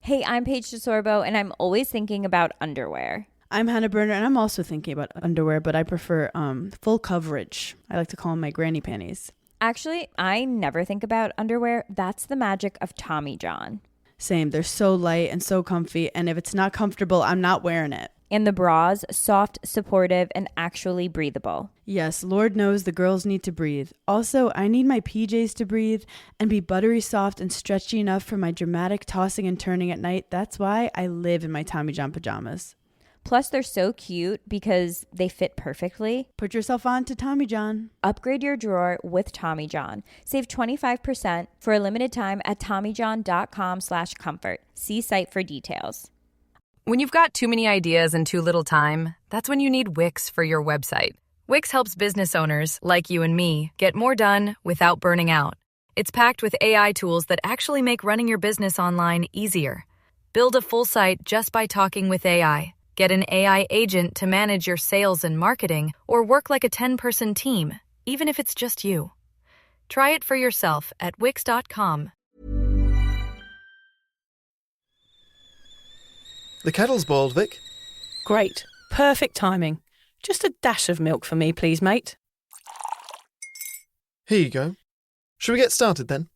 Hey, I'm Paige DeSorbo, and I'm always thinking about underwear. I'm Hannah Berner, and I'm also thinking about underwear, but I prefer full coverage. I like to call them my granny panties. Actually, I never think about underwear. That's the magic of Tommy John. Same. They're so light and so comfy, and if it's not comfortable, I'm not wearing it. And the bras, soft, supportive, and actually breathable. Yes, Lord knows the girls need to breathe. Also, I need my PJs to breathe and be buttery soft and stretchy enough for my dramatic tossing and turning at night. That's why I live in my Tommy John pajamas. Plus, they're so cute because they fit perfectly. Put yourself on to Tommy John. Upgrade your drawer with Tommy John. Save 25% for a limited time at TommyJohn.com/comfort. See site for details. When you've got too many ideas and too little time, that's when you need Wix for your website. Wix helps business owners, like you and me, get more done without burning out. It's packed with AI tools that actually make running your business online easier. Build a full site just by talking with AI. Get an AI agent to manage your sales and marketing, or work like a 10-person team, even if it's just you. Try it for yourself at Wix.com. The kettle's boiled, Vic. Great. Perfect timing. Just a dash of milk for me, please, mate. Here you go. Shall we get started then?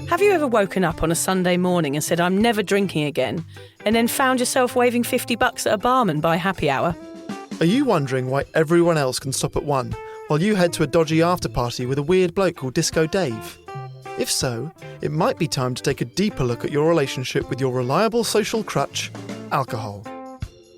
Have you ever woken up on a Sunday morning and said, I'm never drinking again, and then found yourself waving $50 at a barman by happy hour? Are you wondering why everyone else can stop at 1 while you head to a dodgy after-party with a weird bloke called Disco Dave? If so, it might be time to take a deeper look at your relationship with your reliable social crutch, alcohol.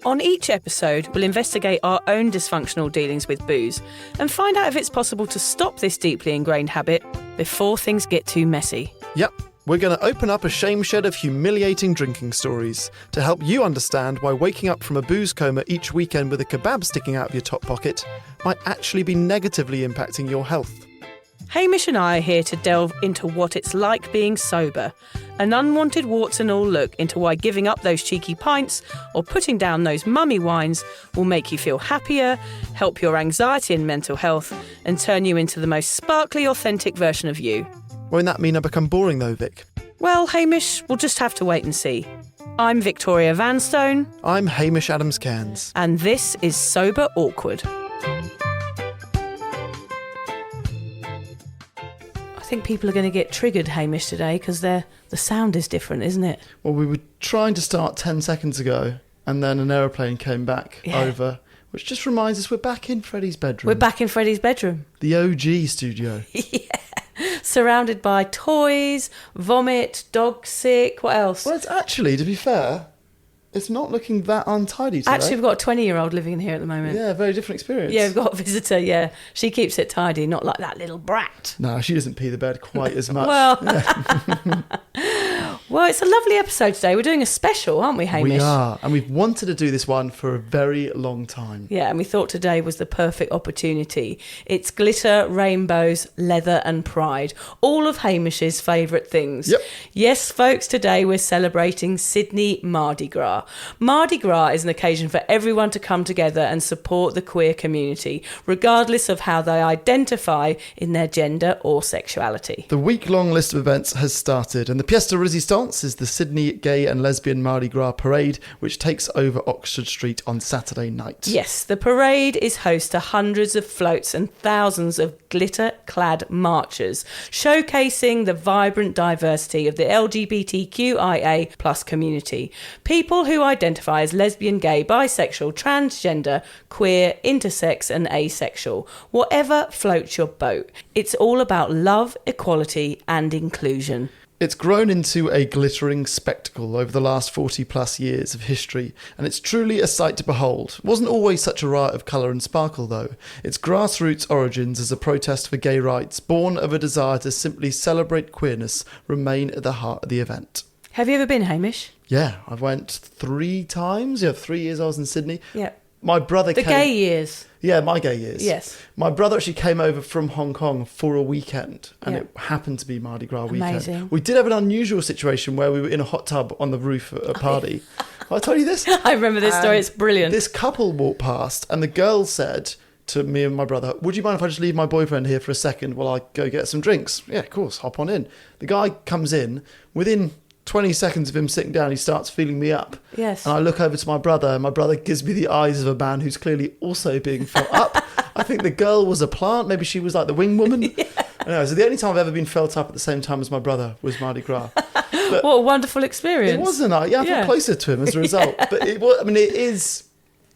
On each episode, we'll investigate our own dysfunctional dealings with booze and find out if it's possible to stop this deeply ingrained habit before things get too messy. Yep, we're going to open up a shame shed of humiliating drinking stories to help you understand why waking up from a booze coma each weekend with a kebab sticking out of your top pocket might actually be negatively impacting your health. Hamish and I are here to delve into what it's like being sober, an unwanted warts and all look into why giving up those cheeky pints or putting down those mummy wines will make you feel happier, help your anxiety and mental health, and turn you into the most sparkly, authentic version of you. Won't that mean I become boring though, Vic? Well, Hamish, we'll just have to wait and see. I'm Victoria Vanstone. I'm Hamish Adams-Cairns. And this is Sober Awkward. I think people are going to get triggered, Hamish, today because the sound is different, isn't it? Well, we were trying to start 10 seconds ago, and then an aeroplane came back over, which just reminds us we're back in Freddie's bedroom. We're back in Freddie's bedroom. The OG studio. Yeah. Surrounded by toys, vomit, dog sick, what else? Well, it's actually, to be fair, it's not looking that untidy today. Actually, we've got a 20-year-old living in here at the moment. Yeah, very different experience. Yeah, we've got a visitor, yeah. She keeps it tidy, not like that little brat. No, she doesn't pee the bed quite as much. Well, well, it's a lovely episode today. We're doing a special, aren't we, Hamish? We are, and we've wanted to do this one for a very long time. Yeah, and we thought today was the perfect opportunity. It's glitter, rainbows, leather and pride. All of Hamish's favourite things. Yep. Yes, folks, today we're celebrating Sydney Mardi Gras. Mardi Gras is an occasion for everyone to come together and support the queer community, regardless of how they identify in their gender or sexuality. The week-long list of events has started, and the pièce de résistance is the Sydney Gay and Lesbian Mardi Gras Parade, which takes over Oxford Street on Saturday night. Yes, the parade is host to hundreds of floats and thousands of glitter-clad marchers, showcasing the vibrant diversity of the LGBTQIA plus community. People who identify as lesbian, gay, bisexual, transgender, queer, intersex and asexual. Whatever floats your boat. It's all about love, equality and inclusion. It's grown into a glittering spectacle over the last 40 plus years of history, and it's truly a sight to behold. It wasn't always such a riot of colour and sparkle though. Its grassroots origins as a protest for gay rights, born of a desire to simply celebrate queerness, remain at the heart of the event. Have you ever been, Hamish? Yeah, I went 3 times. Yeah, 3 years I was in Sydney. Yeah. My brother came... gay years. Yeah, my gay years. Yes. My brother actually came over from Hong Kong for a weekend, and it happened to be Mardi Gras weekend. Amazing. We did have an unusual situation where we were in a hot tub on the roof at a party. Have I told you this? I remember this story, it's brilliant. This couple walked past, and the girl said, to me and my brother, would you mind if I just leave my boyfriend here for a second while I go get some drinks? Yeah, of course, hop on in. The guy comes in. Within 20 seconds of him sitting down, he starts feeling me up. Yes. And I look over to my brother, and my brother gives me the eyes of a man who's clearly also being felt up. I think the girl was a plant. Maybe she was like the wing woman. Yeah. Anyway, so the only time I've ever been felt up at the same time as my brother was Mardi Gras. But what a wonderful experience. it wasn't. I felt closer to him as a result. But it was, it is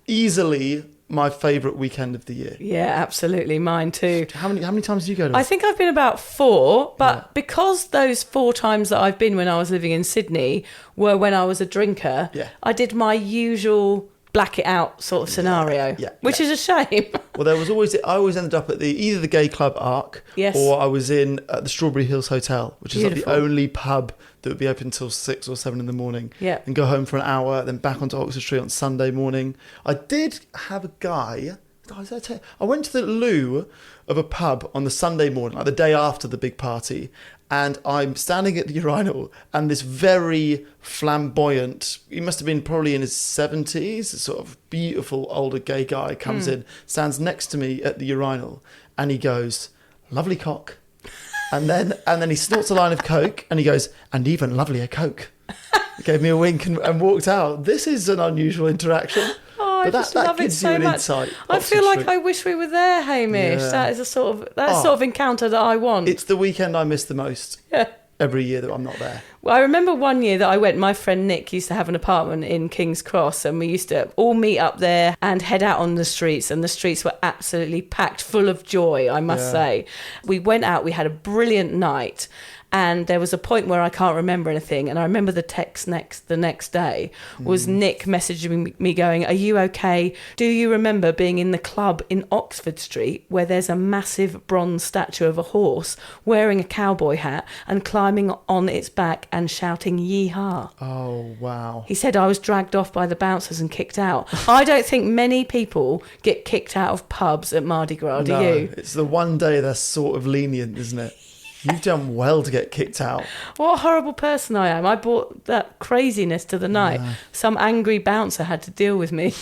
easily my favourite weekend of the year. Yeah, absolutely. Mine too. How many times do you go to? I think I've been about 4, but because those 4 times that I've been when I was living in Sydney were when I was a drinker, I did my usual black it out sort of scenario, which is a shame. Well, I always ended up at either the gay club Arc, or I was in the Strawberry Hills Hotel, which is like the only pub that would be open until 6 or 7 in the morning. Yeah. And go home for an hour, then back onto Oxford Street on Sunday morning. I did have a guy. I went to the loo of a pub on the Sunday morning, like the day after the big party, and I'm standing at the urinal, and this very flamboyant, he must have been probably in his 70s, a sort of beautiful older gay guy comes in, stands next to me at the urinal, and he goes, "Lovely cock." And then he snorts a line of coke, and he goes, "And even lovelier coke." He gave me a wink and walked out. This is an unusual interaction. Oh, I just love it so much. I feel like I wish we were there, Hamish. Yeah. That is a sort of encounter that I want. It's the weekend I miss the most. Yeah. Every year that I'm not there. Well, I remember one year that I went, my friend Nick used to have an apartment in King's Cross, and we used to all meet up there and head out on the streets, and the streets were absolutely packed full of joy, I must say. We went out, we had a brilliant night, and there was a point where I can't remember anything, and I remember the text the next day was Nick messaging me going, "Are you okay? Do you remember being in the club in Oxford Street where there's a massive bronze statue of a horse wearing a cowboy hat and climbing on its back and shouting yee-haw?" Oh, wow. He said, "I was dragged off by the bouncers and kicked out." I don't think many people get kicked out of pubs at Mardi Gras, do you? It's the one day they're sort of lenient, isn't it? You've done well to get kicked out. What a horrible person I am. I brought that craziness to the night. Some angry bouncer had to deal with me.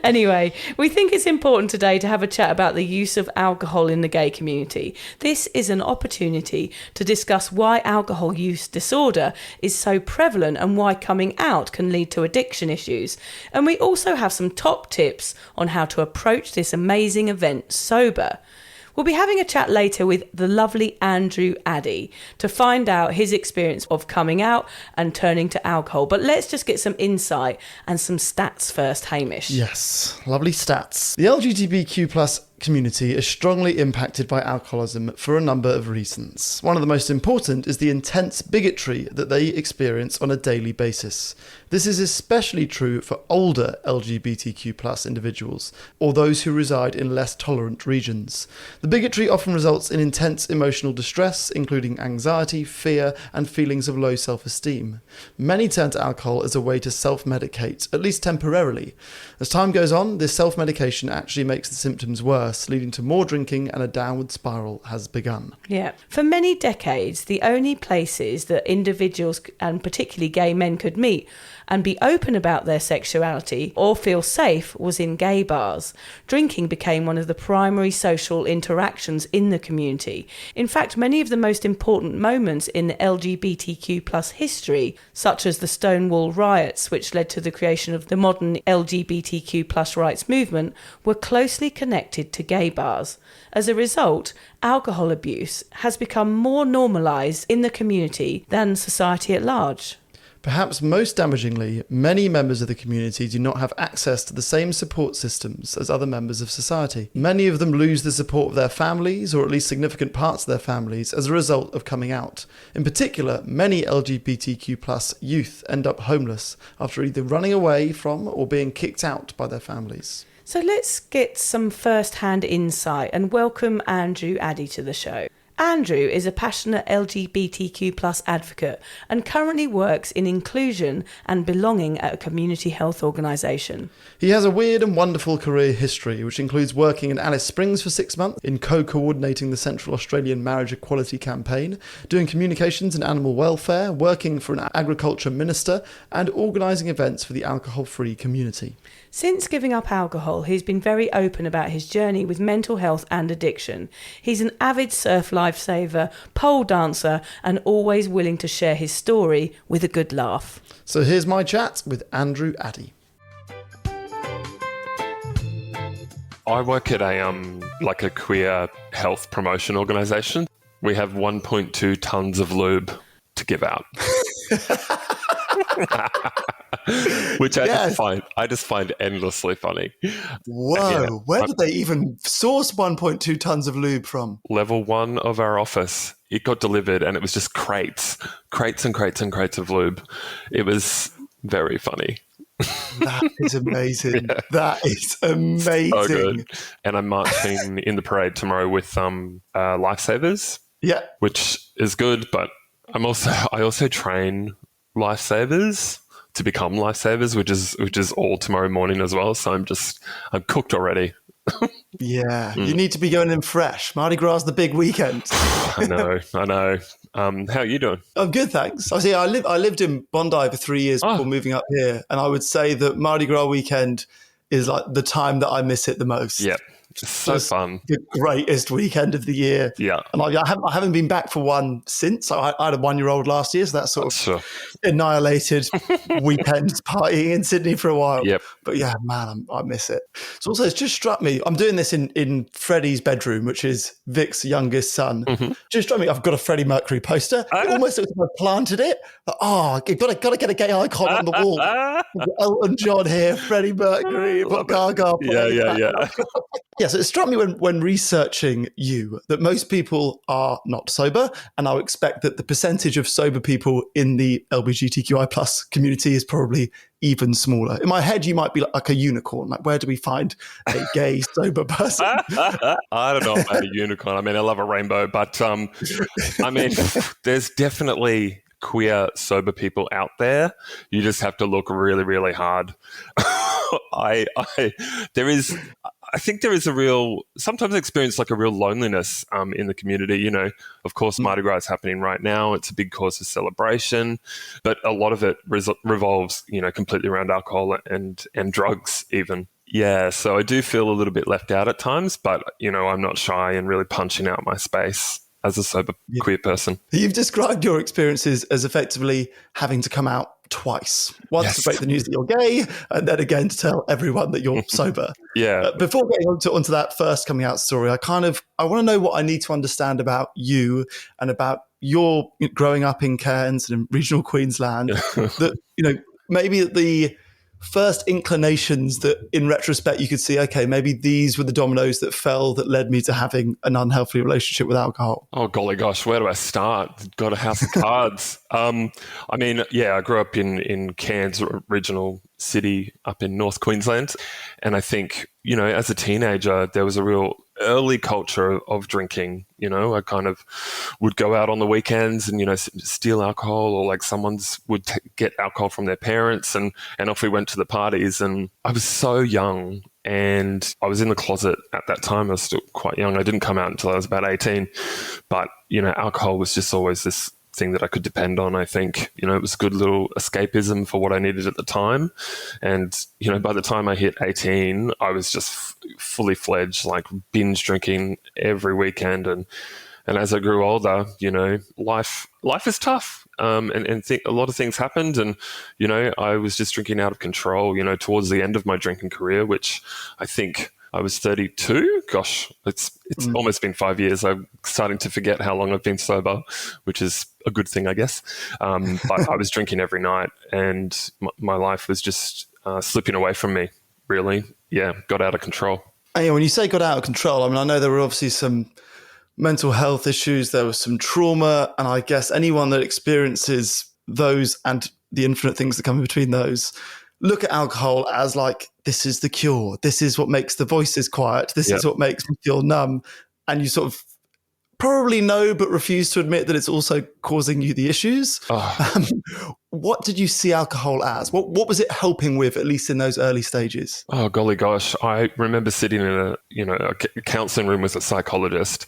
Anyway, we think it's important today to have a chat about the use of alcohol in the gay community. This is an opportunity to discuss why alcohol use disorder is so prevalent and why coming out can lead to addiction issues. And we also have some top tips on how to approach this amazing event sober. We'll be having a chat later with the lovely Andrew Addie to find out his experience of coming out and turning to alcohol. But let's just get some insight and some stats first, Hamish. Yes, lovely stats. The LGBTQ plus community is strongly impacted by alcoholism for a number of reasons. One of the most important is the intense bigotry that they experience on a daily basis. This is especially true for older LGBTQ plus individuals or those who reside in less tolerant regions. The bigotry often results in intense emotional distress, including anxiety, fear, and feelings of low self-esteem. Many turn to alcohol as a way to self-medicate, at least temporarily. As time goes on, this self-medication actually makes the symptoms worse, leading to more drinking, and a downward spiral has begun. Yeah. For many decades, the only places that individuals, and particularly gay men, could meet and be open about their sexuality or feel safe was in gay bars. Drinking became one of the primary social interactions in the community. In fact, many of the most important moments in the LGBTQ plus history, such as the Stonewall riots, which led to the creation of the modern LGBTQ plus rights movement, were closely connected to gay bars. As a result, alcohol abuse has become more normalised in the community than society at large. Perhaps most damagingly, many members of the community do not have access to the same support systems as other members of society. Many of them lose the support of their families, or at least significant parts of their families, as a result of coming out. In particular, many LGBTQ plus youth end up homeless after either running away from or being kicked out by their families. So let's get some first-hand insight and welcome Andrew Addie to the show. Andrew is a passionate LGBTQ plus advocate and currently works in inclusion and belonging at a community health organisation. He has a weird and wonderful career history, which includes working in Alice Springs for 6 months, in co-coordinating the Central Australian Marriage Equality Campaign, doing communications and animal welfare, working for an agriculture minister, and organising events for the alcohol-free community. Since giving up alcohol, he's been very open about his journey with mental health and addiction. He's an avid surf lifesaver, pole dancer, and always willing to share his story with a good laugh. So here's my chat with Andrew Addie. I work at a queer health promotion organisation. We have 1.2 tons of lube to give out. Which I just find endlessly funny. Whoa, where did they even source 1.2 tons of lube from? Level 1 of our office. It got delivered and it was just crates and crates and crates of lube. It was very funny. That is amazing. Yeah. That is amazing. So good. And I'm marching in the parade tomorrow with lifesavers. Yeah. Which is good, but I also train lifesavers to become lifesavers, which is all tomorrow morning as well. So I'm cooked already. Yeah, you need to be going in fresh. Mardi Gras is the big weekend. I know. How are you doing? I'm good, thanks. I lived in Bondi for 3 years before moving up here, and I would say that Mardi Gras weekend is like the time that I miss it the most. Yeah. So fun. The greatest weekend of the year. Yeah. And I haven't been back for one since. I had a 1-year-old last year, so that sort of annihilated weekend partying in Sydney for a while. Yep. But yeah, man, I miss it. So also, it's just struck me, I'm doing this in Freddie's bedroom, which is Vic's youngest son. Mm-hmm. Just struck me, I've got a Freddie Mercury poster. It almost looks like I planted it. Like, I've got to get a gay icon on the wall. Elton John here, Freddie Mercury, Gaga. Yeah. Yeah, so it struck me when researching you that most people are not sober, and I would expect that the percentage of sober people in the LGBTQI plus community is probably even smaller. In my head, you might be like a unicorn. Like, where do we find a gay sober person? I don't know about a unicorn. I mean, I love a rainbow, but there's definitely queer sober people out there. You just have to look really, really hard. I think there is sometimes I experience like a real loneliness in the community. You know, of course, Mardi Gras is happening right now. It's a big cause of celebration, but a lot of it revolves, completely around alcohol and drugs even. Yeah, so I do feel a little bit left out at times, but, I'm not shy and really punching out my space as a sober queer person. You've described your experiences as effectively having to come out twice. Once to break the news that you're gay, and then again to tell everyone that you're sober. Yeah. Before getting onto that first coming out story, I want to know what I need to understand about you and about your growing up in Cairns and in regional Queensland. That, maybe the first inclinations that in retrospect you could see, okay, maybe these were the dominoes that fell that led me to having an unhealthy relationship with alcohol. Oh, golly gosh, where do I start? Got a house of cards. I grew up in Cairns, regional city up in North Queensland. And I think, as a teenager, there was a real early culture of drinking. I kind of would go out on the weekends and, steal alcohol, or like someone's would get alcohol from their parents and off we went to the parties. And I was so young and I was in the closet at that time. I was still quite young. I didn't come out until I was about 18. But, alcohol was just always this thing that I could depend on. I think, it was a good little escapism for what I needed at the time. And, by the time I hit 18, I was just fully fledged, like binge drinking every weekend. And as I grew older, life is tough. A lot of things happened, and, I was just drinking out of control, towards the end of my drinking career, which I think I was 32. Gosh, it's almost been 5 years. I'm starting to forget how long I've been sober, which is a good thing, I guess. But I was drinking every night, and my life was just slipping away from me, really. Yeah, got out of control. And when you say got out of control, I know there were obviously some mental health issues, there was some trauma, and I guess anyone that experiences those and the infinite things that come in between those look at alcohol as like, this is the cure. This is what makes the voices quiet. This is what makes me feel numb. And you sort of probably know but refuse to admit that it's also causing you the issues. What did you see alcohol as? What was it helping with, at least in those early stages? Oh, golly gosh. I remember sitting in a counseling room with a psychologist,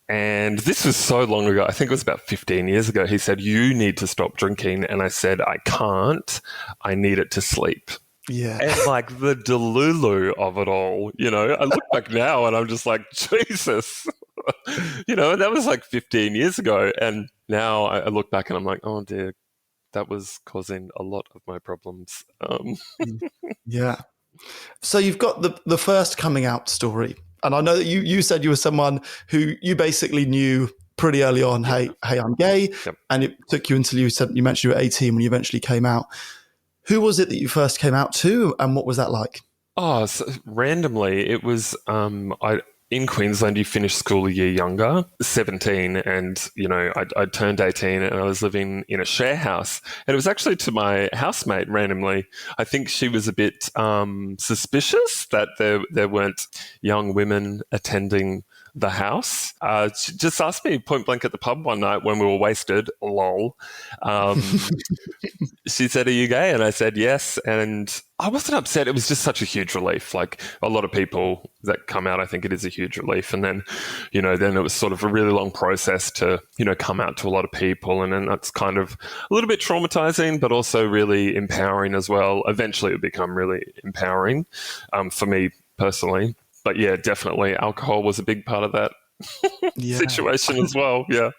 and this was so long ago. I think it was about 15 years ago. He said, you need to stop drinking. And I said, I can't. I need it to sleep. Yeah. And like the delulu of it all, I look back now and I'm just like, Jesus, and that was like 15 years ago. And now I look back and I'm like, oh dear, that was causing a lot of my problems. Yeah. So you've got the first coming out story. And I know that you said you were someone who you basically knew pretty early on, hey, I'm gay. Yep. And it took you until you mentioned you were 18 when you eventually came out. Who was it that you first came out to, and what was that like? Oh, so randomly, it was in Queensland, you finish school a year younger, 17, and, I turned 18 and I was living in a share house. And it was actually to my housemate randomly. I think she was a bit suspicious that there weren't young women attending the house. She just asked me point blank at the pub one night when we were wasted, lol. She said, are you gay? And I said, yes. And I wasn't upset. It was just such a huge relief. Like a lot of people that come out, I think it is a huge relief. And then, then it was sort of a really long process to, come out to a lot of people. And then that's kind of a little bit traumatizing, but also really empowering as well. Eventually it would become really empowering for me personally. But yeah, definitely alcohol was a big part of that situation as well. Yeah.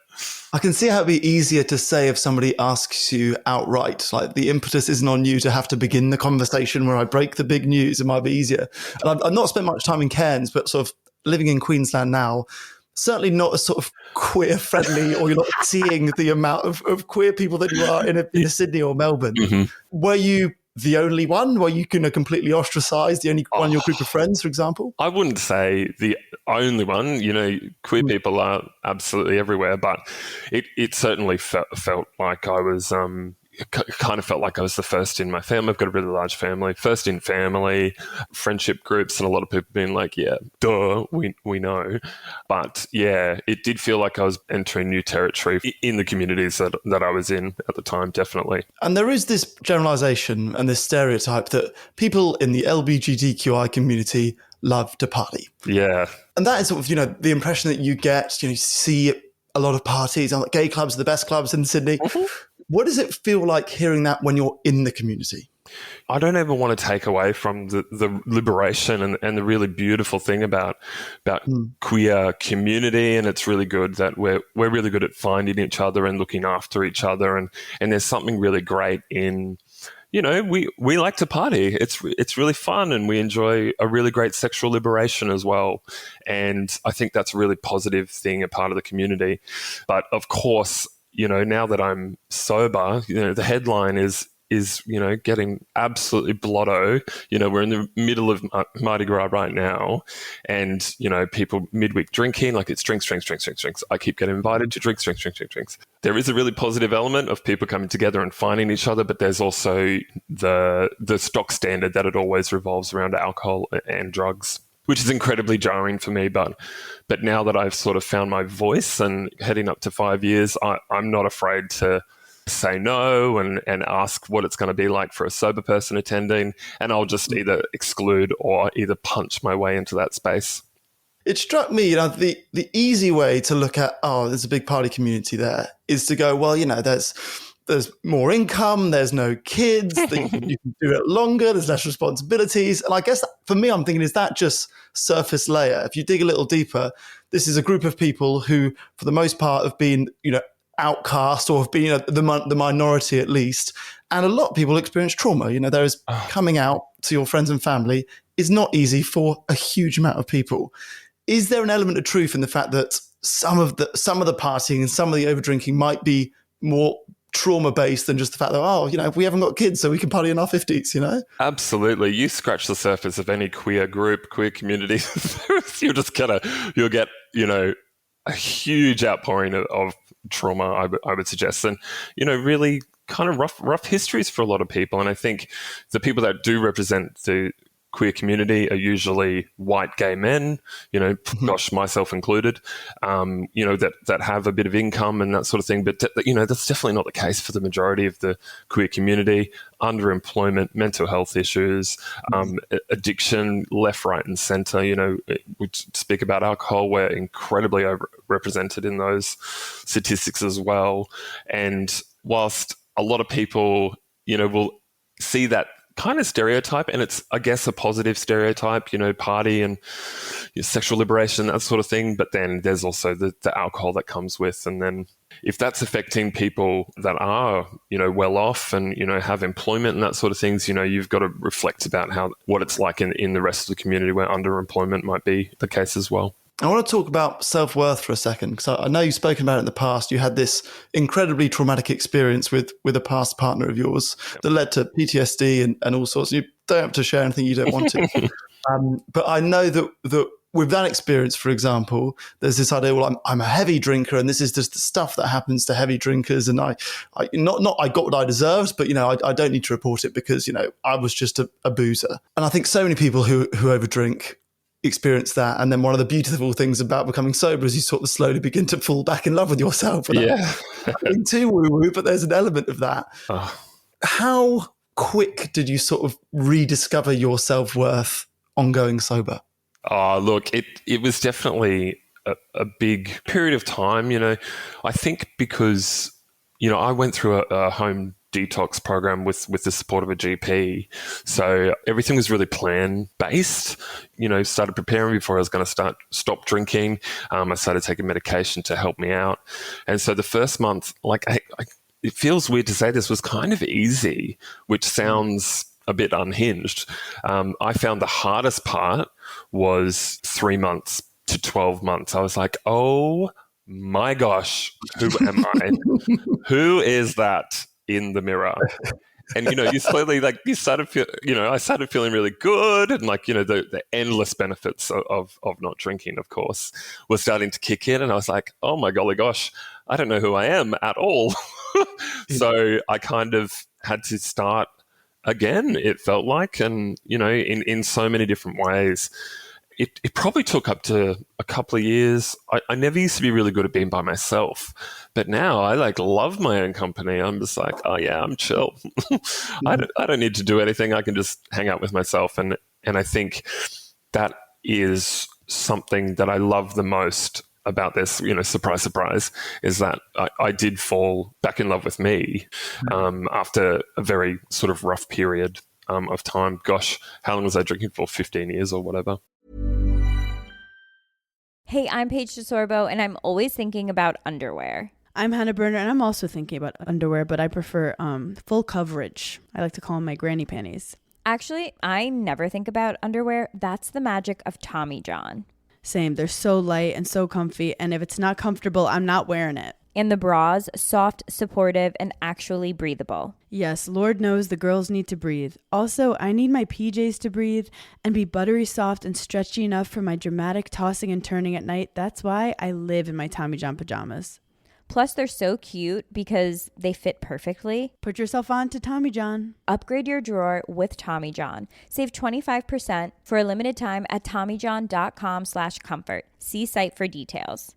I can see how it'd be easier to say if somebody asks you outright, like the impetus isn't on you to have to begin the conversation where I break the big news. It might be easier. And I've not spent much time in Cairns, but sort of living in Queensland now, certainly not as sort of queer friendly, or you're not seeing the amount of queer people that you are in a Sydney or Melbourne. Mm-hmm. Were you the only one? Were you completely ostracized, the only one in your group of friends, for example? I wouldn't say the only one. Queer people are absolutely everywhere, but it certainly felt like I was kind of felt like I was the first in my family. I've got a really large family, first in family, friendship groups, and a lot of people being like, yeah, duh, we know. But yeah, it did feel like I was entering new territory in the communities that I was in at the time, definitely. And there is this generalization and this stereotype that people in the LGBTQI community love to party. Yeah. And that is sort of, the impression that you get, you see a lot of parties, and gay clubs are the best clubs in Sydney. Mm-hmm. What does it feel like hearing that when you're in the community? I don't ever want to take away from the liberation and the really beautiful thing about queer community. And it's really good that we're really good at finding each other and looking after each other. And there's something really great in, we like to party. It's really fun, and we enjoy a really great sexual liberation as well. And I think that's a really positive thing, a part of the community. But of course, now that I'm sober, the headline is getting absolutely blotto. We're in the middle of Mardi Gras right now, and, people midweek drinking, like it's drinks. I keep getting invited to drinks. There is a really positive element of people coming together and finding each other, but there's also the stock standard that it always revolves around alcohol and drugs, which is incredibly jarring for me. But now that I've sort of found my voice and heading up to 5 years, I'm not afraid to say no and ask what it's going to be like for a sober person attending. And I'll just either exclude or either punch my way into that space. It struck me, the easy way to look at, there's a big party community there, is to go, well, there's more income, there's no kids, you can do it longer, there's less responsibilities. And I guess for me, I'm thinking, is that just surface layer? If you dig a little deeper, this is a group of people who, for the most part, have been, outcast or have been the minority at least. And a lot of people experience trauma. There is coming out to your friends and family is not easy for a huge amount of people. Is there an element of truth in the fact that some of the partying and some of the overdrinking might be more trauma-based than just the fact that, we haven't got kids, so we can party in our 50s, Absolutely. You scratch the surface of any queer group, queer community, you'll get, a huge outpouring of trauma, I would suggest. And, really kind of rough histories for a lot of people. And I think the people that do represent the queer community are usually white gay men, gosh, myself included, that have a bit of income and that sort of thing. But, that's definitely not the case for the majority of the queer community. Underemployment, mental health issues, addiction, left, right and centre. We speak about alcohol. We're incredibly overrepresented in those statistics as well. And whilst a lot of people, will see that kind of stereotype, and it's, I guess, a positive stereotype, party and sexual liberation, that sort of thing. But then there's also the alcohol that comes with. And then if that's affecting people that are, well off and, have employment and that sort of things, you've got to reflect about what it's like in the rest of the community where underemployment might be the case as well. I want to talk about self-worth for a second, because I know you've spoken about it in the past. You had this incredibly traumatic experience with a past partner of yours that led to PTSD and all sorts. You don't have to share anything you don't want to. But I know that with that experience, for example, there's this idea, well, I'm a heavy drinker and this is just the stuff that happens to heavy drinkers. And I got what I deserved, but, I don't need to report it because, I was just a boozer. And I think so many people who overdrink experience that. And then one of the beautiful things about becoming sober is you sort of slowly begin to fall back in love with yourself. Yeah. Being too woo-woo, but there's an element of that. Oh. How quick did you sort of rediscover your self-worth on going sober? Oh, look, it was definitely a big period of time, I think because, I went through a home detox program with the support of a GP. So everything was really plan-based, started preparing before I was going to stop drinking. I started taking medication to help me out. And so the first month, it feels weird to say this, was kind of easy, which sounds a bit unhinged. I found the hardest part was 3 months to 12 months. I was like, oh my gosh, who am I? Who is that in the mirror? And, you slowly, I started feeling really good. And the endless benefits of not drinking, of course, were starting to kick in. And I was like, oh my golly gosh, I don't know who I am at all. So I kind of had to start again, it felt like, and, in so many different ways. It probably took up to a couple of years. I never used to be really good at being by myself, but now I love my own company. I'm just like, oh yeah, I'm chill. I don't need to do anything. I can just hang out with myself. And I think that is something that I love the most about this, surprise, surprise, is that I did fall back in love with me after a very sort of rough period of time. Gosh, how long was I drinking for? 15 years or whatever. Hey, I'm Paige DeSorbo, and I'm always thinking about underwear. I'm Hannah Berner, and I'm also thinking about underwear, but I prefer full coverage. I like to call them my granny panties. Actually, I never think about underwear. That's the magic of Tommy John. Same. They're so light and so comfy, and if it's not comfortable, I'm not wearing it. And the bras, soft, supportive, and actually breathable. Yes, Lord knows the girls need to breathe. Also, I need my PJs to breathe and be buttery soft and stretchy enough for my dramatic tossing and turning at night. That's why I live in my Tommy John pajamas. Plus, they're so cute because they fit perfectly. Put yourself on to Tommy John. Upgrade your drawer with Tommy John. Save 25% for a limited time at TommyJohn.com/comfort. See site for details.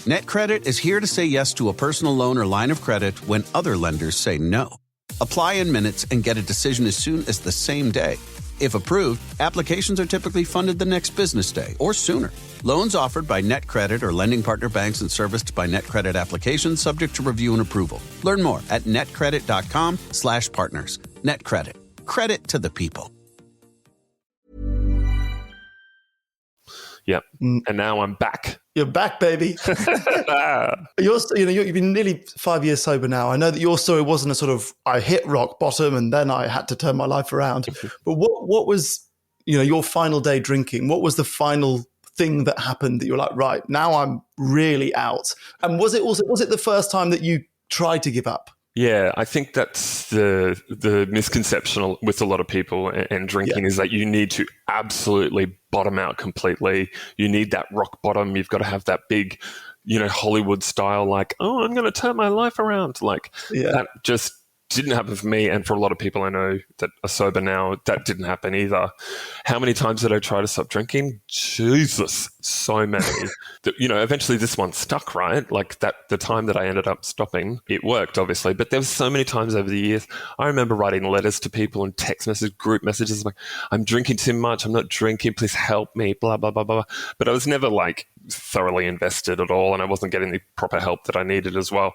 NetCredit is here to say yes to a personal loan or line of credit when other lenders say no. Apply in minutes and get a decision as soon as the same day. If approved, applications are typically funded the next business day or sooner. Loans offered by NetCredit or lending partner banks and serviced by NetCredit applications subject to review and approval. Learn more at netcredit.com/partners. NetCredit. Credit to the people. Yep. And now I'm back. You're back, baby. You've been nearly 5 years sober now. I know that your story wasn't a sort of, I hit rock bottom and then I had to turn my life around. But what was, your final day drinking? What was the final thing that happened that you were like, right, now I'm really out? And was it the first time that you tried to give up? Yeah, I think that's the misconception with a lot of people and drinking is that you need to absolutely bottom out completely. You need that rock bottom. You've got to have that big, Hollywood style, I'm going to turn my life around. That just didn't happen for me, and for a lot of people I know that are sober now, that didn't happen either. How many times did I try to stop drinking? Jesus, so many. That, eventually this one stuck, right? Like the time that I ended up stopping, it worked, obviously. But there was so many times over the years. I remember writing letters to people and text messages, group messages, like, I'm drinking too much, I'm not drinking, please help me, blah, blah, blah, blah. But I was never like thoroughly invested at all, and I wasn't getting the proper help that I needed as well.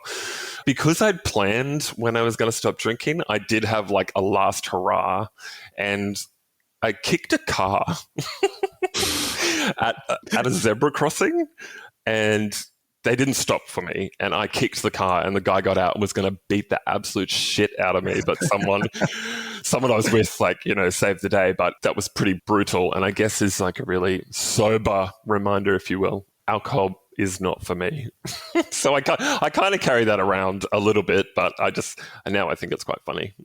Because I'd planned when I was going to stop drinking, I did have like a last hurrah, and I kicked a car at a zebra crossing, and they didn't stop for me, and I kicked the car, and the guy got out and was going to beat the absolute shit out of me, but someone I was with, like, saved the day. But that was pretty brutal, and I guess is like a really sober reminder, if you will. Alcohol is not for me. So I kind of carry that around a little bit, but now I think it's quite funny.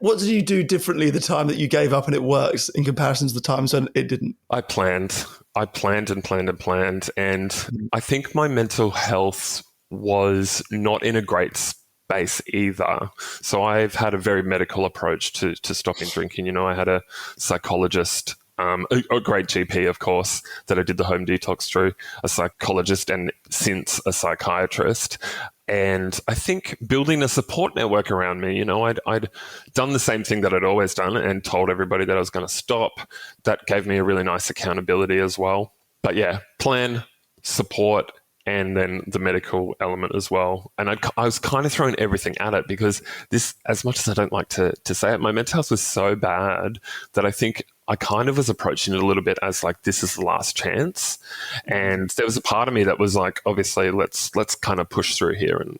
What did you do differently the time that you gave up and it works in comparison to the times when it didn't? I planned and planned and planned. And I think my mental health was not in a great space either. So I've had a very medical approach to stopping drinking. I had a psychologist, a great GP, of course, that I did the home detox through, a psychologist, and since a psychiatrist. And I think building a support network around me, I'd done the same thing that I'd always done and told everybody that I was going to stop. That gave me a really nice accountability as well. But yeah, plan, support, and then the medical element as well. And I was kind of throwing everything at it, because this, as much as I don't like to say it, my mental health was so bad that I think I kind of was approaching it a little bit as like, this is the last chance. And there was a part of me that was like, obviously, let's kind of push through here and,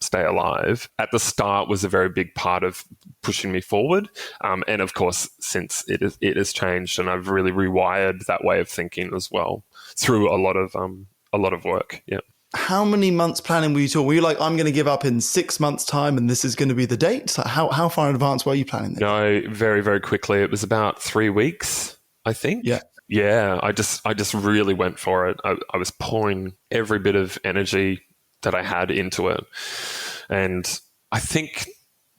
stay alive. At the start was a very big part of pushing me forward. And of course, since it has changed, and I've really rewired that way of thinking as well through a lot of work. Yeah. How many months planning were you talking? Were you like, I'm going to give up in 6 months' time and this is going to be the date? Like, how far in advance were you planning this? No, very, very quickly. It was about 3 weeks, I think. Yeah. Yeah, I just really went for it. I was pouring every bit of energy that I had into it. And I think,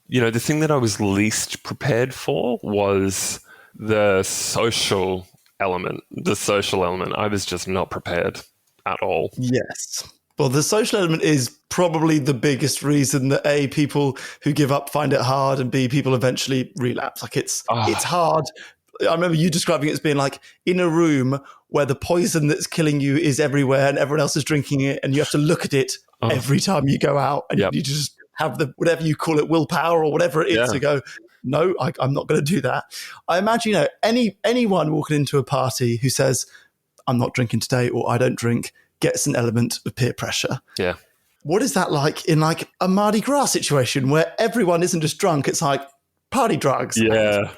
the thing that I was least prepared for was the social element. I was just not prepared at all. Yes. Well, the social element is probably the biggest reason that A, people who give up find it hard, and B, people eventually relapse. Like it's hard. I remember you describing it as being like in a room where the poison that's killing you is everywhere and everyone else is drinking it, and you have to look at it every time you go out, and you just have the, whatever you call it, willpower or whatever it is to go, no, I'm not going to do that. I imagine, anyone walking into a party who says, I'm not drinking today, or I don't drink, gets an element of peer pressure. Yeah. What is that like in like a Mardi Gras situation where everyone isn't just drunk, it's like party drugs? Yeah.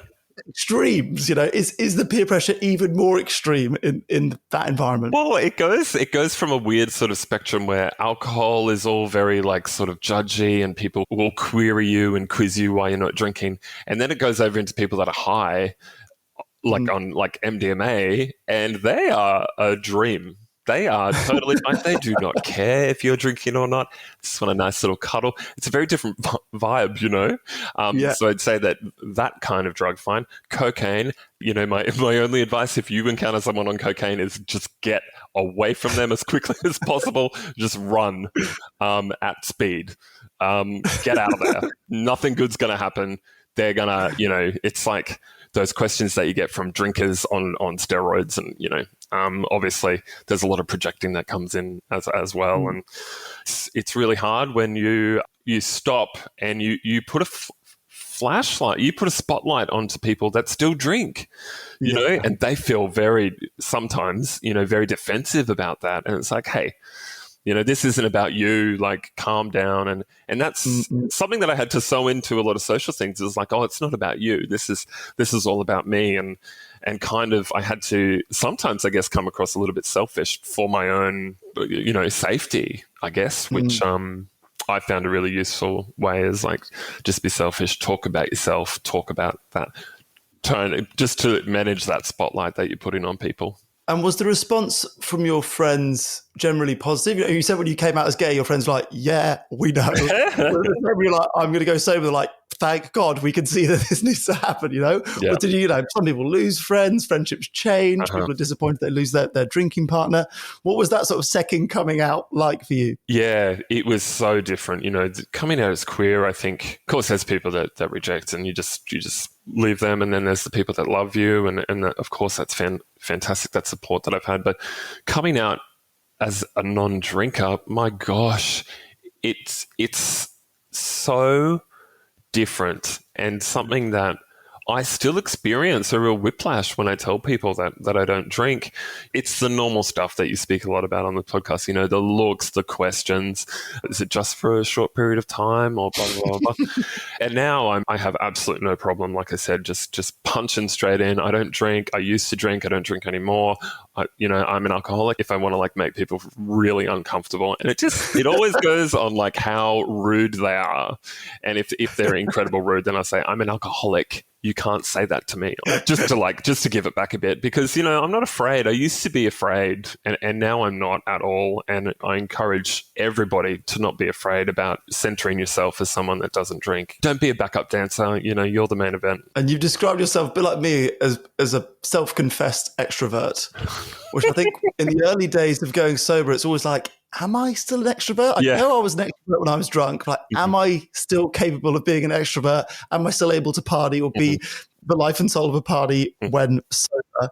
Extremes, is the peer pressure even more extreme in that environment? Well, it goes from a weird sort of spectrum where alcohol is all very like sort of judgy, and people will query you and quiz you why you're not drinking. And then it goes over into people that are high, like on like MDMA, and they are a dream. They are totally fine. They do not care if you're drinking or not. Just want a nice little cuddle. It's a very different vibe, So I'd say that kind of drug, fine. Cocaine, my only advice if you encounter someone on cocaine is just get away from them as quickly as possible. Just run at speed. Get out of there. Nothing good's going to happen. They're going to, it's like those questions that you get from drinkers on steroids, and, obviously there's a lot of projecting that comes in as well. And it's really hard when you stop and you put a flashlight, you put a spotlight onto people that still drink, and they feel sometimes, very defensive about that. And it's like, hey, this isn't about you, like calm down. And that's something that I had to sew into a lot of social things. Is like, oh, it's not about you. This is all about me. And kind of, I had to sometimes, I guess, come across a little bit selfish for my own, safety, I guess, which I found a really useful way is like, just be selfish, talk about yourself, talk about that, just to manage that spotlight that you're putting on people. And was the response from your friends generally positive? You said when you came out as gay, your friends were like, yeah, we know. You're like, I'm going to go sober. They're like, thank God we can see that this needs to happen, Yeah. Or did some people lose friends, friendships change, people are disappointed they lose their drinking partner. What was that sort of second coming out like for you? Yeah, it was so different. Coming out as queer, I think, of course, there's people that reject and you just leave them. And then there's the people that love you. And that, of course, that's fantastic, that support that I've had. But coming out as a non-drinker, my gosh, it's so different and something that I still experience a real whiplash when I tell people that I don't drink. It's the normal stuff that you speak a lot about on the podcast, the looks, the questions. Is it just for a short period of time or blah, blah, blah, blah. And now I have absolutely no problem, like I said, just punching straight in. I don't drink. I used to drink. I don't drink anymore. I'm an alcoholic if I want to make people really uncomfortable. And it always goes on how rude they are. And if they're incredible rude, then I say, I'm an alcoholic. You can't say that to me, just to give it back a bit, because I'm not afraid. I used to be afraid, and now I'm not at all. And I encourage everybody to not be afraid about centering yourself as someone that doesn't drink. Don't be a backup dancer. You're the main event. And you've described yourself a bit like me as a self-confessed extrovert, which I think in the early days of going sober, it's always like, am I still an extrovert? I know I was an extrovert when I was drunk. Am I still capable of being an extrovert? Am I still able to party or be the life and soul of a party when sober?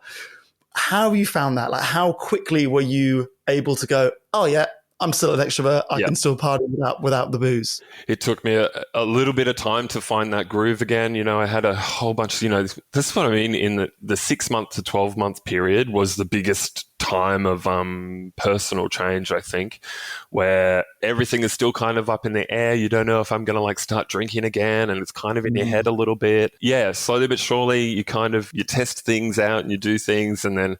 How have you found that? How quickly were you able to go, oh yeah, I'm still an extrovert. I can still party without the booze. It took me a little bit of time to find that groove again. I had a whole bunch, this is what I mean. In the 6 month to 12 month period was the biggest time of personal change, I think, where everything is still kind of up in the air. You don't know if I'm going to start drinking again, and it's kind of in your head a little bit. Yeah, slowly but surely you test things out and you do things, and then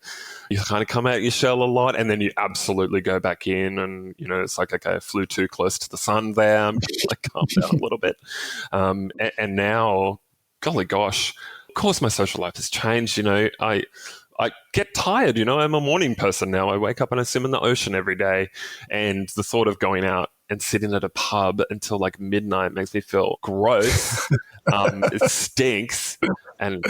you kind of come out your shell a lot, and then you absolutely go back in, and it's like, okay, I flew too close to the sun there. I'm calm down a little bit. And now, golly gosh, of course my social life has changed. I get tired, I'm a morning person now. I wake up and I swim in the ocean every day. And the thought of going out and sitting at a pub until midnight makes me feel gross. It stinks. And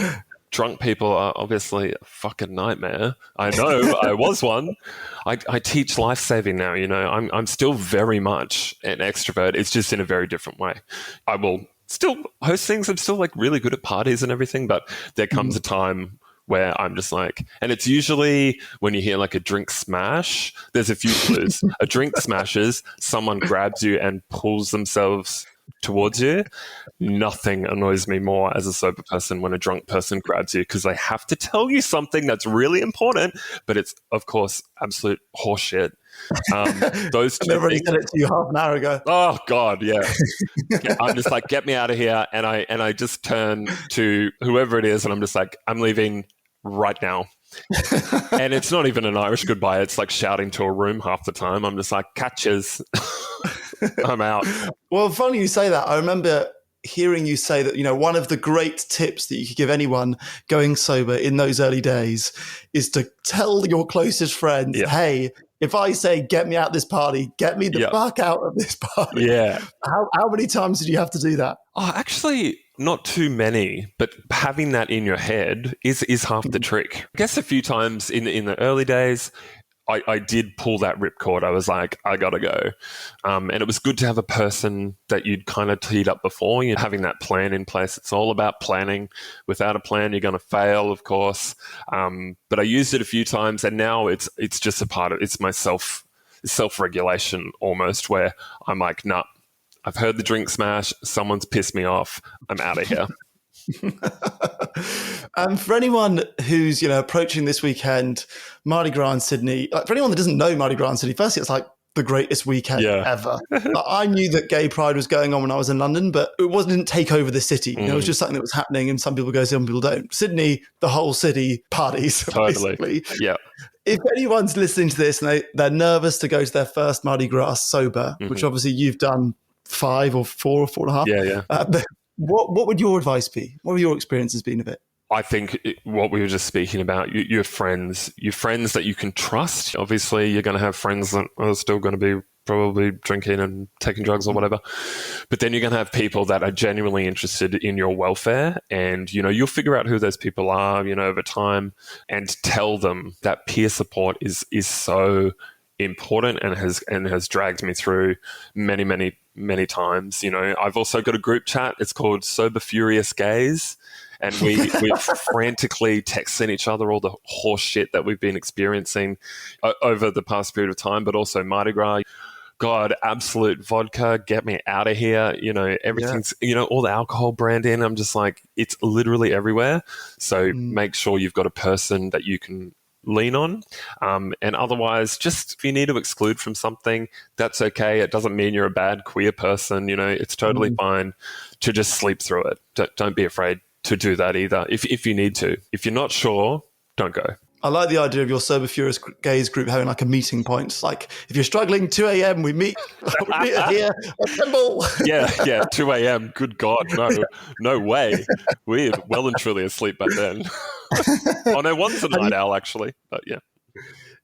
drunk people are obviously a fucking nightmare. I know, I was one. I teach life-saving now, I'm still very much an extrovert. It's just in a very different way. I will still host things. I'm still really good at parties and everything, but there comes a time where I'm just and it's usually when you hear a drink smash, there's a few clues. A drink smashes, someone grabs you and pulls themselves towards you. Nothing annoys me more as a sober person when a drunk person grabs you, because they have to tell you something that's really important, but it's, of course, absolute horseshit. Those two Everybody things. said it to you half an hour ago. Oh God, yeah. I'm just get me out of here, and I just turn to whoever it is, and I'm just I'm leaving right now. And it's not even an Irish goodbye. It's shouting to a room half the time. I'm just catches. I'm out. Well, funny you say that. I remember hearing you say that, one of the great tips that you could give anyone going sober in those early days is to tell your closest friends, hey, if I say, get me out of this party, get me the fuck out of this party. Yeah. How many times did you have to do that? Oh, actually, not too many, but having that in your head is half the trick. I guess a few times in the early days, I did pull that ripcord. I was like, I gotta go. And it was good to have a person that you'd kind of teed up before, having that plan in place. It's all about planning. Without a plan, you're going to fail, of course. But I used it a few times, and now it's just a part of it's my self-regulation almost, where I'm like, nah, I've heard the drink smash. Someone's pissed me off. I'm out of here. For anyone who's approaching this weekend, Mardi Gras in Sydney, for anyone that doesn't know Mardi Gras in Sydney, firstly it's the greatest weekend ever. I knew that gay pride was going on when I was in London, but it didn't take over the city. It was just something that was happening, and some people go, some people don't. Sydney, the whole city parties. Totally. Basically. Yeah. If anyone's listening to this and they're nervous to go to their first Mardi Gras sober, which obviously you've done 5 or 4 or 4.5. Yeah. What would your advice be? What have your experiences been of it? I think what we were just speaking about, your friends that you can trust. Obviously, you're going to have friends that are still going to be probably drinking and taking drugs or whatever. But then you're going to have people that are genuinely interested in your welfare. And, you'll figure out who those people are, over time, and tell them that peer support is so important and has dragged me through many, many, many times. I've also got a group chat. It's called Sober Furious Gays. And we're frantically texting each other all the horse shit that we've been experiencing over the past period of time, but also Mardi Gras. God, absolute vodka, get me out of here. Everything's, all the alcohol branding. I'm just like, it's literally everywhere. So make sure you've got a person that you can lean on. And otherwise, just if you need to exclude from something, that's okay. It doesn't mean you're a bad queer person. It's totally fine to just sleep through it. Don't be afraid to do that either. If you need to. If you're not sure, don't go. I like the idea of your Sober Furious Gays group having like a meeting point. It's like, if you're struggling, 2 a.m, we meet here, assemble. Yeah, 2 a.m. Good God, no way. We're well and truly asleep by then. Oh, no, one's a night owl, actually. But yeah.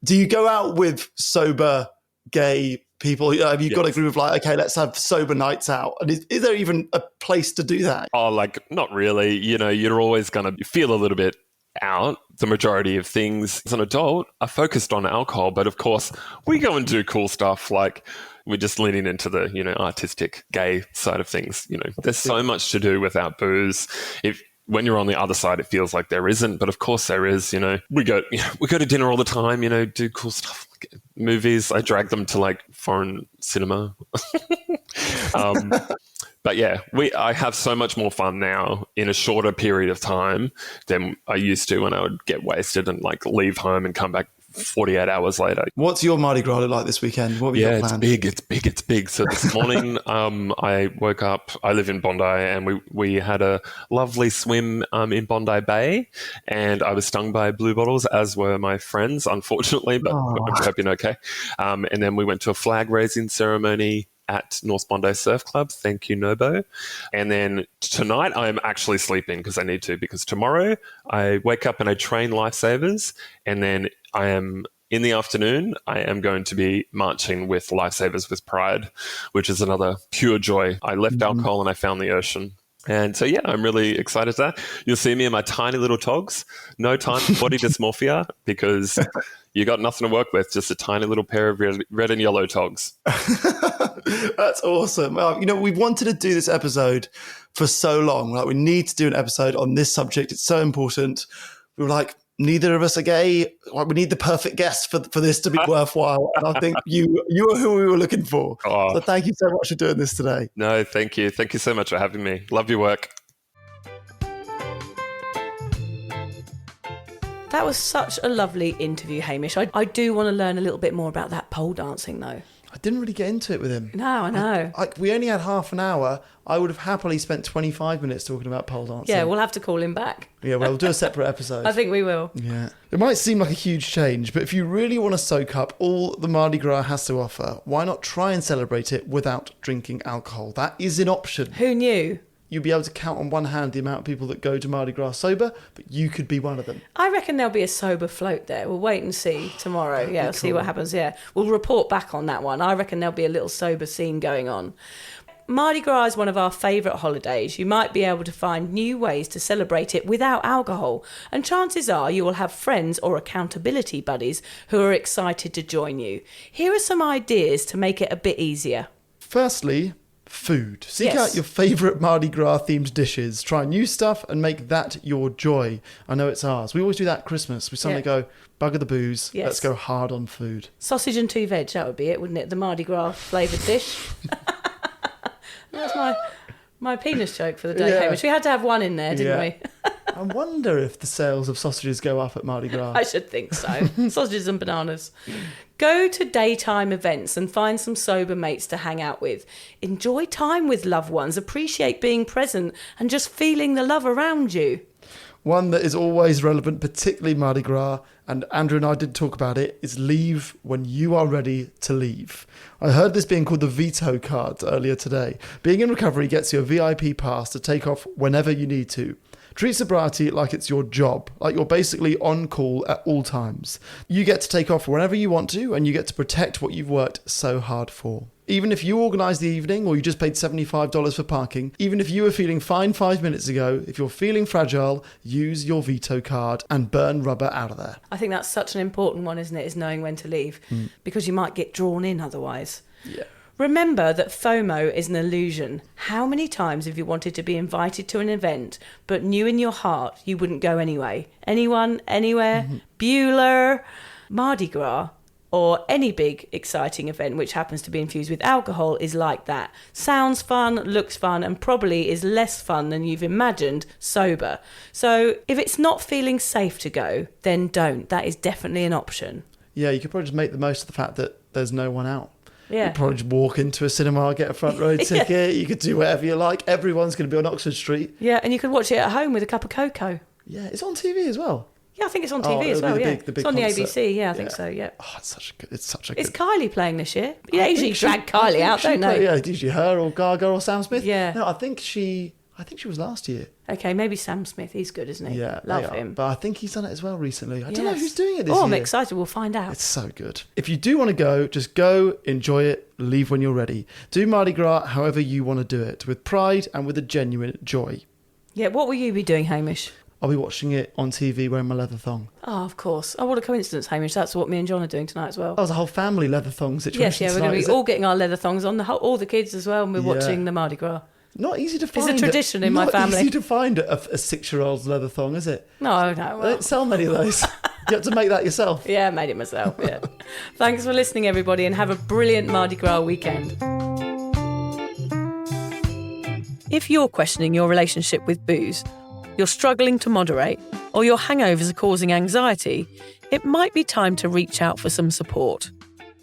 Do you go out with sober gay people? Have you got a group of like, okay, let's have sober nights out? And is there even a place to do that? Oh, like, not really. You're always going to feel a little bit out. The majority of things as an adult are focused on alcohol, but of course we go and do cool stuff, like we're just leaning into the artistic gay side of things. There's so much to do without booze. When you're on the other side, it feels like there isn't, but of course there is. We go to dinner all the time, do cool stuff, like movies. I drag them to like foreign cinema. But yeah, I have so much more fun now in a shorter period of time than I used to when I would get wasted and like leave home and come back 48 hours later. What's your Mardi Gras look like this weekend? What have you got planned? It's big. So this morning, I woke up, I live in Bondi, and we had a lovely swim in Bondi Bay, and I was stung by blue bottles, as were my friends, unfortunately, but I'm hoping okay. And then we went to a flag raising ceremony at North Bondi Surf Club. Thank you, Nobo. And then tonight I'm actually sleeping because I need to, because tomorrow I wake up and I train lifesavers, and then I am in the afternoon, I am going to be marching with Lifesavers with Pride, which is another pure joy. I left alcohol and I found the ocean. And so, yeah, I'm really excited for that. You'll see me in my tiny little togs. No time for body dysmorphia, because you got nothing to work with, just a tiny little pair of red and yellow togs. That's awesome. We've wanted to do this episode for so long. Like, we need to do an episode on this subject. It's so important. We were like, neither of us are gay. Like, we need the perfect guest for this to be worthwhile. And I think you are who we were looking for. So thank you so much for doing this today. No, thank you. Thank you so much for having me. Love your work. That was such a lovely interview, Hamish. I do want to learn a little bit more about that pole dancing, though. I didn't really get into it with him. No, I know. We only had half an hour. I would have happily spent 25 minutes talking about pole dancing. Yeah, we'll have to call him back. Yeah, we'll do a separate episode. I think we will. Yeah. It might seem like a huge change, but if you really want to soak up all the Mardi Gras has to offer, why not try and celebrate it without drinking alcohol? That is an option. Who knew? You'd be able to count on one hand the amount of people that go to Mardi Gras sober, but you could be one of them. I reckon there'll be a sober float there. We'll wait and see tomorrow. Yeah, we'll see what happens. Yeah, we'll report back on that one. I reckon there'll be a little sober scene going on. Mardi Gras is one of our favourite holidays. You might be able to find new ways to celebrate it without alcohol, and chances are you will have friends or accountability buddies who are excited to join you. Here are some ideas to make it a bit easier. Firstly, food. Seek out your favourite Mardi Gras themed dishes. Try new stuff and make that your joy. I know it's ours. We always do that at Christmas. We suddenly go, bugger the booze. Yes. Let's go hard on food. Sausage and 2 veg, that would be it, wouldn't it? The Mardi Gras flavoured dish. That's my penis joke for the day, Hamish. We had to have one in there, didn't we? I wonder if the sales of sausages go up at Mardi Gras. I should think so. Sausages and bananas. Go to daytime events and find some sober mates to hang out with. Enjoy time with loved ones. Appreciate being present and just feeling the love around you. One that is always relevant, particularly Mardi Gras, and Andrew and I did talk about it, is leave when you are ready to leave. I heard this being called the veto card earlier today. Being in recovery gets you a VIP pass to take off whenever you need to. Treat sobriety like it's your job, like you're basically on call at all times. You get to take off whenever you want to, and you get to protect what you've worked so hard for. Even if you organise the evening or you just paid $75 for parking, even if you were feeling fine 5 minutes ago, if you're feeling fragile, use your veto card and burn rubber out of there. I think that's such an important one, isn't it, is knowing when to leave, because you might get drawn in otherwise. Yeah. Remember that FOMO is an illusion. How many times have you wanted to be invited to an event, but knew in your heart you wouldn't go anyway? Anyone, anywhere, Bueller, Mardi Gras, or any big, exciting event which happens to be infused with alcohol is like that. Sounds fun, looks fun, and probably is less fun than you've imagined sober. So if it's not feeling safe to go, then don't. That is definitely an option. Yeah, you could probably just make the most of the fact that there's no one out. Yeah. You'd probably just walk into a cinema, get a front row ticket. You could do whatever you like. Everyone's going to be on Oxford Street. Yeah, and you could watch it at home with a cup of cocoa. Yeah, it's on TV as well. Yeah, I think it's on TV as well, the big it's on concert. the ABC, yeah, I think so, yeah. Oh, it's such a good... Is Kylie playing this year? You usually drag Kylie out, don't they? Yeah, usually her or Gaga or Sam Smith. Yeah. No, I think she was last year. Okay, maybe Sam Smith, he's good, isn't he? Yeah, Love him. But I think he's done it as well recently. I don't know who's doing it this year. year. I'm excited, we'll find out. It's so good. If you do want to go, just go, enjoy it, leave when you're ready. Do Mardi Gras however you want to do it, with pride and with a genuine joy. Yeah, what will you be doing, Hamish? I'll be watching it on TV wearing my leather thong. Oh, of course. Oh, what a coincidence, Hamish. That's what me and John are doing tonight as well. That was a whole family leather thong situation. Yes, yeah, we're going to be all getting our leather thongs on, all the kids as well, and we're watching the Mardi Gras. Not easy to find. It's a tradition in my family. Not easy to find a 6-year-old's leather thong, is it? No. They don't sell many of those. You have to make that yourself. Yeah, I made it myself, yeah. Thanks for listening, everybody, and have a brilliant Mardi Gras weekend. If you're questioning your relationship with booze, you're struggling to moderate, or your hangovers are causing anxiety, it might be time to reach out for some support.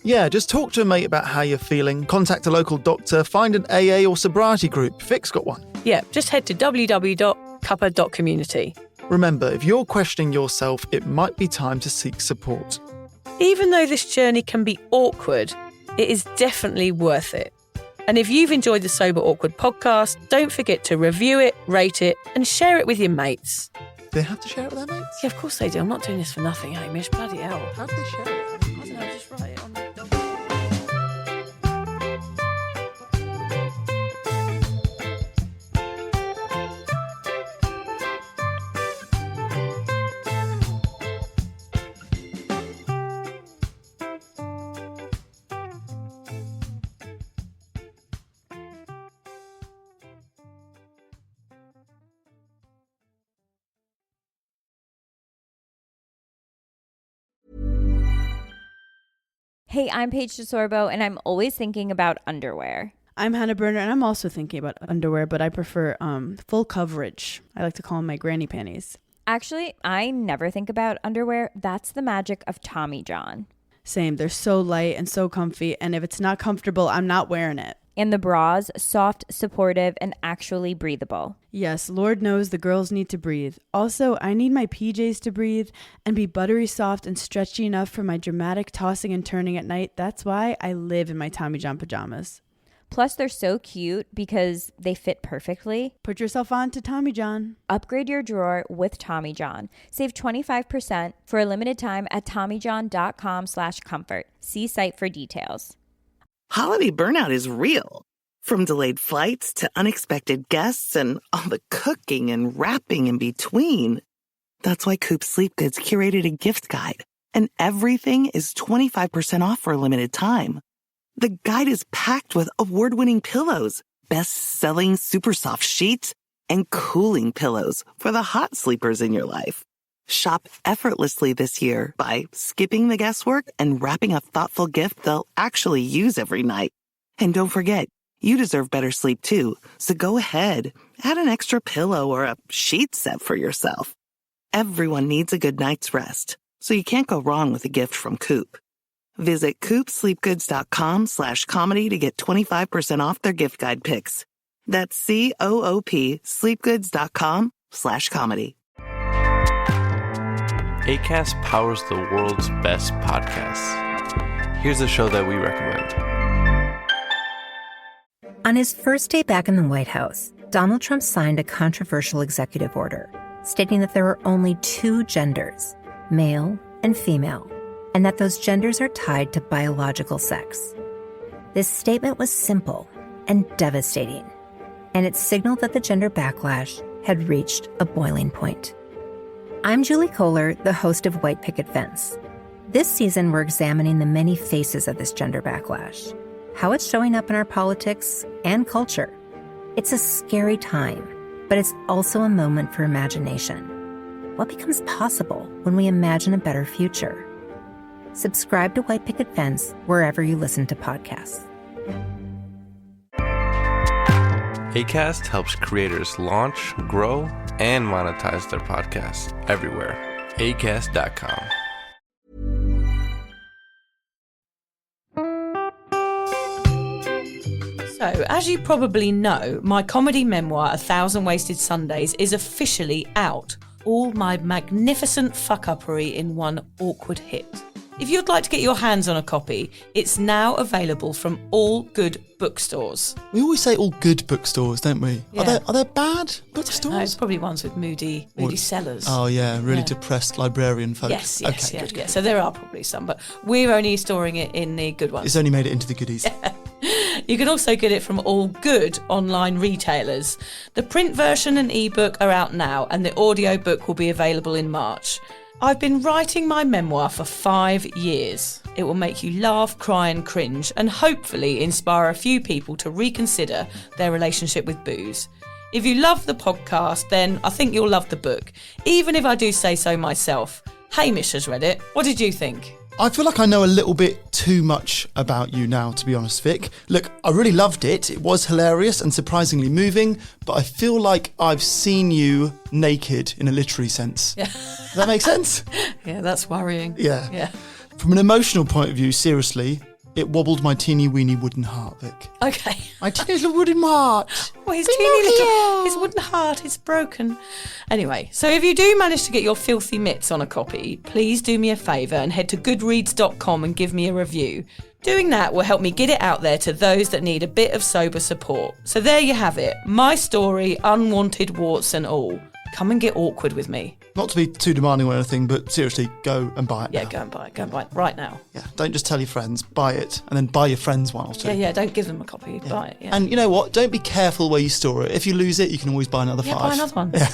Yeah, just talk to a mate about how you're feeling, contact a local doctor, find an AA or sobriety group. Vic's got one. Yeah, just head to www.cuppa.community. Remember, if you're questioning yourself, it might be time to seek support. Even though this journey can be awkward, it is definitely worth it. And if you've enjoyed the Sober Awkward podcast, don't forget to review it, rate it, and share it with your mates. They have to share it with their mates? Yeah, of course they do. I'm not doing this for nothing, Hamish. Bloody hell. How do they share it? I don't know, just write it on the... Hey, I'm Paige DeSorbo, and I'm always thinking about underwear. I'm Hannah Berner, and I'm also thinking about underwear, but I prefer full coverage. I like to call them my granny panties. Actually, I never think about underwear. That's the magic of Tommy John. Same. They're so light and so comfy, and if it's not comfortable, I'm not wearing it. And the bras, soft, supportive, and actually breathable. Yes, Lord knows the girls need to breathe. Also, I need my PJs to breathe and be buttery soft and stretchy enough for my dramatic tossing and turning at night. That's why I live in my Tommy John pajamas. Plus, they're so cute because they fit perfectly. Put yourself on to Tommy John. Upgrade your drawer with Tommy John. Save 25% for a limited time at TommyJohn.com/comfort. See site for details. Holiday burnout is real. From delayed flights to unexpected guests and all the cooking and wrapping in between. That's why Coop Sleep Goods curated a gift guide, and everything is 25% off for a limited time. The guide is packed with award-winning pillows, best-selling super soft sheets, and cooling pillows for the hot sleepers in your life. Shop effortlessly this year by skipping the guesswork and wrapping a thoughtful gift they'll actually use every night. And don't forget, you deserve better sleep too, so go ahead, add an extra pillow or a sheet set for yourself. Everyone needs a good night's rest, so you can't go wrong with a gift from Coop. Visit CoopSleepGoods.com/comedy to get 25% off their gift guide picks. That's COOP sleepgoods.com/comedy. Acast powers the world's best podcasts. Here's a show that we recommend. On his first day back in the White House, Donald Trump signed a controversial executive order. stating that there are only 2 genders, male and female, and that those genders are tied to biological sex. This statement was simple and devastating, and it signaled that the gender backlash had reached a boiling point. I'm Julie Kohler, the host of White Picket Fence. This season, we're examining the many faces of this gender backlash, how it's showing up in our politics and culture. It's a scary time, but it's also a moment for imagination. What becomes possible when we imagine a better future? Subscribe to White Picket Fence wherever you listen to podcasts. Acast helps creators launch, grow, and monetize their podcasts everywhere. Acast.com. So, as you probably know, my comedy memoir, 1,000 Wasted Sundays, is officially out. All my magnificent fuck-uppery in one awkward hit. If you'd like to get your hands on a copy, it's now available from all good bookstores. We always say all good bookstores, don't we? Yeah. Are there bad bookstores? No, it's probably ones with moody sellers. Oh yeah, really depressed librarian folk. Yes, okay, yeah. So there are probably some, but we're only storing it in the good ones. It's only made it into the goodies. You can also get it from all good online retailers. The print version and ebook are out now, and the audiobook will be available in March. I've been writing my memoir for 5 years. It will make you laugh, cry and cringe, and hopefully inspire a few people to reconsider their relationship with booze. If you love the podcast, then I think you'll love the book, even if I do say so myself. Hamish has read it. What did you think? I feel like I know a little bit too much about you now, to be honest, Vic. Look, I really loved it. It was hilarious and surprisingly moving, but I feel like I've seen you naked in a literary sense. Yeah. Does that make sense? Yeah, that's worrying. Yeah. From an emotional point of view, seriously, it wobbled my teeny weeny wooden heart, Vic. Okay. My teeny little wooden heart. Well, his wooden heart is broken. Anyway, so if you do manage to get your filthy mitts on a copy, please do me a favour and head to goodreads.com and give me a review. Doing that will help me get it out there to those that need a bit of sober support. So there you have it. My story, unwanted warts and all. Come and get awkward with me. Not to be too demanding or anything, but seriously, go and buy it now. Go and buy it right now. Yeah, don't just tell your friends, buy it, and then buy your friends one or two. Yeah, don't give them a copy, buy it, yeah. And you know what, don't be careful where you store it. If you lose it, you can always buy another 5. Buy another one. Yeah.